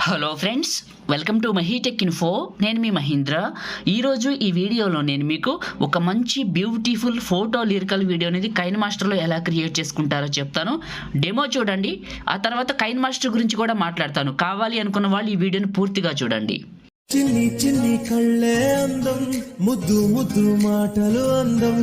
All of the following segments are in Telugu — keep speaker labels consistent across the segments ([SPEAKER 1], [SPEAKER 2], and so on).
[SPEAKER 1] Hello friends, welcome to MahiTech info. నేను మీ మహేంద్ర. ఈరోజు ఈ వీడియోలో నేను మీకు ఒక మంచి బ్యూటిఫుల్ ఫోటో లిరికల్ వీడియో అనేది కైన్ మాస్టర్లో ఎలా క్రియేట్ చేసుకుంటారో చెప్తాను. డెమో చూడండి, ఆ తర్వాత కైన్ మాస్టర్ గురించి కూడా మాట్లాడతాను. కావాలి అనుకున్న వాళ్ళు ఈ వీడియోని పూర్తిగా చూడండి.
[SPEAKER 2] చిన్ని చిన్ని కళ్ళే అందం, ముద్దు ముద్దు మాటలు అందం,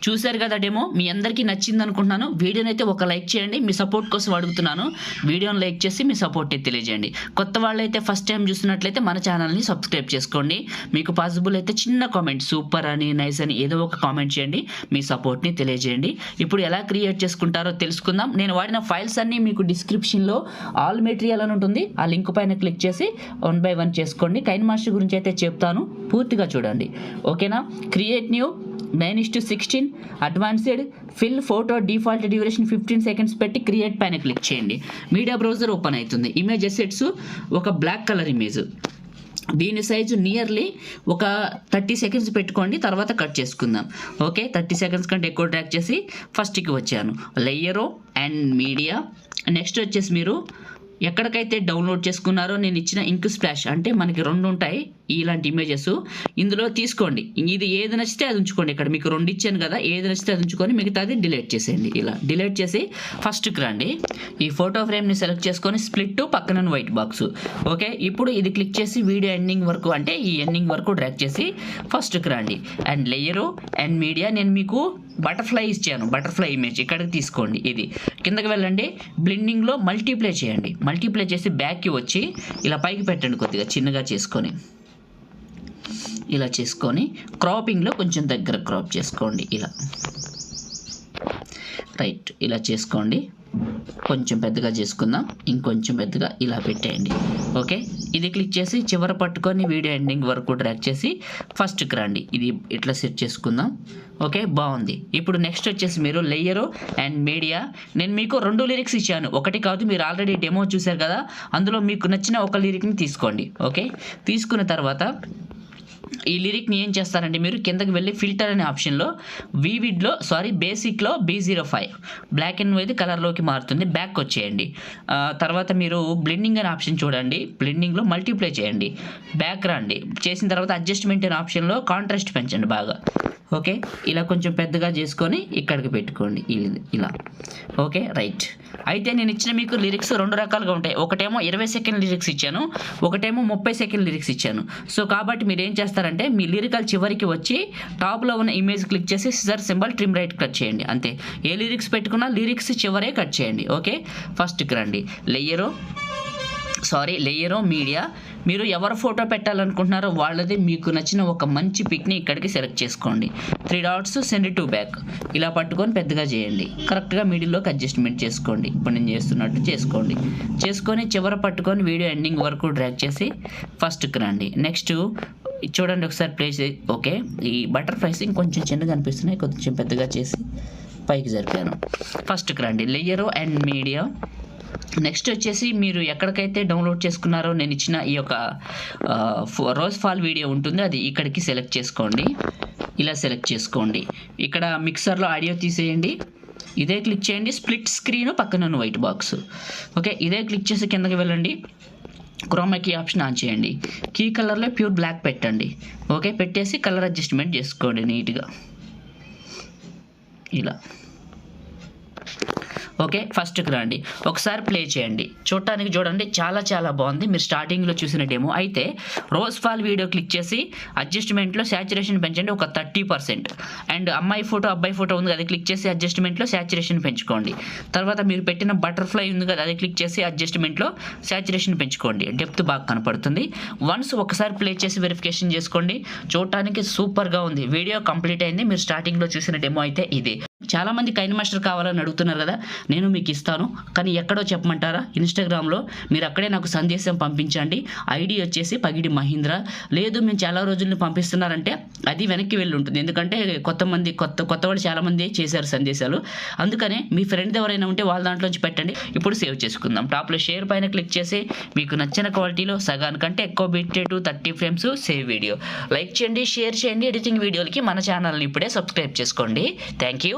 [SPEAKER 1] చూశారు కదా డెమో, మీ అందరికీ నచ్చింది అనుకుంటున్నాను. వీడియోని అయితే ఒక లైక్ చేయండి, మీ సపోర్ట్ కోసం అడుగుతున్నాను. వీడియోని లైక్ చేసి మీ సపోర్ట్ అయితే తెలియజేయండి. కొత్త వాళ్ళైతే ఫస్ట్ టైం చూస్తున్నట్లయితే మన ఛానల్ని సబ్స్క్రైబ్ చేసుకోండి. మీకు పాసిబుల్ అయితే చిన్న కామెంట్, సూపర్ అని, నైస్ అని ఏదో ఒక కామెంట్ చేయండి, మీ సపోర్ట్ని తెలియజేయండి. ఇప్పుడు ఎలా క్రియేట్ చేసుకుంటారో తెలుసుకుందాం. నేను వాడిన ఫైల్స్ అన్నీ మీకు డిస్క్రిప్షన్లో ఆల్ మెటీరియల్ అని ఉంటుంది, ఆ లింక్ పైన క్లిక్ చేసి 1 by 1 చేసుకోండి. కైన్ మాస్టర్ గురించి అయితే చెప్తాను, పూర్తిగా చూడండి. ఓకేనా? Create new 9:16 advanced fill photo default duration 15 seconds పెట్టి క్రియేట్ పైన క్లిక్ చేయండి. మీడియా బ్రౌజర్ ఓపెన్ అవుతుంది. ఇమేజ్ అసెట్స్ ఒక బ్లాక్ కలర్ ఇమేజ్, దీని సైజు నియర్లీ ఒక 30 seconds పెట్టుకోండి, తర్వాత కట్ చేసుకుందాం. ఓకే, 30 seconds కంటే ఎక్కువ ట్రాక్ చేసి ఫస్ట్కి వచ్చాను. లేయరో అండ్ మీడియా. నెక్స్ట్ వచ్చేసి మీరు ఎక్కడికైతే డౌన్లోడ్ చేసుకున్నారో నేను ఇచ్చిన ఇంక్ స్ప్లాష్, అంటే మనకి 2 ఉంటాయి ఇలాంటి ఇమేజెస్, ఇందులో తీసుకోండి. ఇది ఏది నచ్చితే అది ఉంచుకోండి. ఇక్కడ మీకు 2 ఇచ్చాను కదా, ఏది నచ్చితే అది ఉంచుకొని మిగతాది డిలీట్ చేసేయండి. ఇలా డిలీట్ చేసి ఫస్ట్కి రండి. ఈ ఫోటో ఫ్రేమ్ని సెలెక్ట్ చేసుకొని స్ప్లిట్ పక్కన వైట్ బాక్స్. ఓకే, ఇప్పుడు ఇది క్లిక్ చేసి వీడియో ఎండింగ్ వరకు, అంటే ఈ ఎండింగ్ వరకు డ్రాగ్ చేసి ఫస్ట్కి రండి. అండ్ లేయరు అండ్ మీడియా, నేను మీకు బటర్ఫ్లై ఇచ్చాను, బటర్ఫ్లై ఇమేజ్ ఇక్కడికి తీసుకోండి. ఇది కిందకి వెళ్ళండి, బ్లెండింగ్లో మల్టీప్లై చేయండి. మల్టీప్లై చేసి బ్యాక్కి వచ్చి ఇలా పైకి పెట్టండి, కొద్దిగా చిన్నగా చేసుకొని ఇలా చేసుకొని క్రాపింగ్లో కొంచెం దగ్గర క్రాప్ చేసుకోండి. ఇలా రైట్, ఇలా చేసుకోండి. కొంచెం పెద్దగా చేసుకుందాం, ఇంకొంచెం పెద్దగా ఇలా పెట్టేయండి. ఓకే, ఇది క్లిక్ చేసి చివర పట్టుకొని వీడియో ఎండింగ్ వరకు డ్రాగ్ చేసి ఫస్ట్కి రండి. ఇది ఇట్లా సెట్ చేసుకుందాం. ఓకే, బాగుంది. ఇప్పుడు నెక్స్ట్ వచ్చేసి మీరు లేయరు అండ్ మీడియా. నేను మీకు 2 లిరిక్స్ ఇచ్చాను, ఒకటి కాదు. మీరు ఆల్రెడీ డెమో చూశారు కదా, అందులో మీకు నచ్చిన ఒక లిరిక్ని తీసుకోండి. ఓకే, తీసుకున్న తర్వాత ఈ లిరిక్ని ఏం చేస్తారంటే మీరు కిందకి వెళ్ళి ఫిల్టర్ అనే ఆప్షన్లో బేసిక్లో B05 బ్లాక్ అండ్ వైట్ కలర్లోకి మారుతుంది, బ్యాక్ వచ్చేయండి. తర్వాత మీరు బ్లెండింగ్ అనే ఆప్షన్ చూడండి, బ్లెండింగ్లో మల్టీప్లై చేయండి, బ్యాక్ రండి. చేసిన తర్వాత అడ్జస్ట్మెంట్ అనే ఆప్షన్లో కాంట్రాస్ట్ పెంచండి బాగా. ఓకే, ఇలా కొంచెం పెద్దగా చేసుకొని ఇక్కడికి పెట్టుకోండి ఇలా. Okay, right. అయితే నేను ఇచ్చిన మీకు లిరిక్స్ 2 రకాలుగా ఉంటాయి. ఒకటేమో 20 సెకండ్ లిరిక్స్ ఇచ్చాను, ఒకటేమో 30 సెకండ్ లిరిక్స్ ఇచ్చాను. సో కాబట్టి మీరు ఏం చేస్తారంటే మీ లిరికల్ చివరికి వచ్చి టాప్లో ఉన్న ఇమేజ్ క్లిక్ చేసి scissor symbol trim right cut చేయండి, అంతే. ఏ లిరిక్స్ పెట్టుకున్నా లిరిక్స్ చివరే కట్ చేయండి. ఓకే, ఫస్ట్కి రండి. లేయరో మీడియా. మీరు ఎవరు ఫోటో పెట్టాలనుకుంటున్నారో వాళ్ళది మీకు నచ్చిన ఒక మంచి పిక్ని ఇక్కడికి సెలెక్ట్ చేసుకోండి. 3 dots సెండ్ టు బ్యాక్ ఇలా పట్టుకొని పెద్దగా చేయండి. కరెక్ట్గా మిడిల్లోకి అడ్జస్ట్మెంట్ చేసుకోండి. ఇప్పుడు నేను చేస్తున్నట్టు చేసుకొని చివర పట్టుకొని వీడియో ఎండింగ్ వరకు డ్రాగ్ చేసి ఫస్ట్కి రండి. నెక్స్ట్ చూడండి ఒకసారి ప్లేస్. ఓకే, ఈ బటర్ఫ్లైస్ ఇంకొంచెం చిన్నగా అనిపిస్తున్నాయి, కొంచెం పెద్దగా చేసి పైకి జరిపాను. ఫస్ట్కి రండి, లేయరు అండ్ మీడియా. నెక్స్ట్ వచ్చేసి మీరు ఎక్కడికైతే డౌన్లోడ్ చేసుకున్నారో నేను ఇచ్చిన ఈ యొక్క రోజ్ ఫాల్ వీడియో ఉంటుంది, అది ఇక్కడికి సెలెక్ట్ చేసుకోండి. ఇలా సెలెక్ట్ చేసుకోండి. ఇక్కడ మిక్సర్లో ఆడియో తీసేయండి, ఇదే క్లిక్ చేయండి. స్ప్లిట్ స్క్రీన్ పక్కన ఉన్న వైట్ బాక్స్. ఓకే, ఇదే క్లిక్ చేసి కిందకి వెళ్ళండి, క్రోమా కీ ఆప్షన్ ఆన్ చేయండి. కీ కలర్లో ప్యూర్ బ్లాక్ పెట్టండి. ఓకే, పెట్టేసి కలర్ అడ్జస్ట్మెంట్ చేసుకోండి నీట్గా ఇలా. ఓకే, ఫస్ట్కి రండి, ఒకసారి ప్లే చేయండి. చూడండి, చాలా బాగుంది. మీరు స్టార్టింగ్లో చూసిన డెమో. అయితే రోజ్ ఫాల్ వీడియో క్లిక్ చేసి అడ్జస్ట్మెంట్లో శాచురేషన్ పెంచండి ఒక 30%. అండ్ అమ్మాయి ఫోటో అబ్బాయి ఫోటో ఉంది కదా, అది క్లిక్ చేసి అడ్జస్ట్మెంట్లో శాచురేషన్ పెంచుకోండి. తర్వాత మీరు పెట్టిన బటర్ఫ్లై ఉంది కదా, అది క్లిక్ చేసి అడ్జస్ట్మెంట్లో శాచురేషన్ పెంచుకోండి, డెప్త్ బాగా కనపడుతుంది. వన్స్ ఒకసారి ప్లే చేసి వెరిఫికేషన్ చేసుకోండి. చూడటానికి సూపర్గా ఉంది. వీడియో కంప్లీట్ అయింది. మీరు స్టార్టింగ్లో చూసిన డెమో అయితే ఇది. చాలామంది కైన్ మాస్టర్ కావాలని అడుగుతున్నారు కదా, నేను మీకు ఇస్తాను. కానీ ఎక్కడో చెప్పమంటారా? ఇన్స్టాగ్రామ్లో మీరు అక్కడే నాకు సందేశం పంపించండి. ఐడి వచ్చేసి పగిడి మహీంద్ర. లేదు మేము చాలా రోజుల్ని పంపిస్తున్నారంటే అది వెనక్కి వెళ్ళి ఉంటుంది. ఎందుకంటే కొత్త వాళ్ళు చాలామంది చేశారు సందేశాలు. అందుకనే మీ ఫ్రెండ్ ఎవరైనా ఉంటే వాళ్ళ దాంట్లోంచి పెట్టండి. ఇప్పుడు సేవ్ చేసుకుందాం. టాప్లో షేర్ పైన క్లిక్ చేసి మీకు నచ్చిన క్వాలిటీలో సగానికంటే ఎక్కువ బిట్రేటు 30 ఫ్రేమ్స్ సేవ్ వీడియో లైక్ చేయండి, షేర్ చేయండి. ఎడిటింగ్ వీడియోలకి మన ఛానల్ని ఇప్పుడే సబ్స్క్రైబ్ చేసుకోండి. Thank you.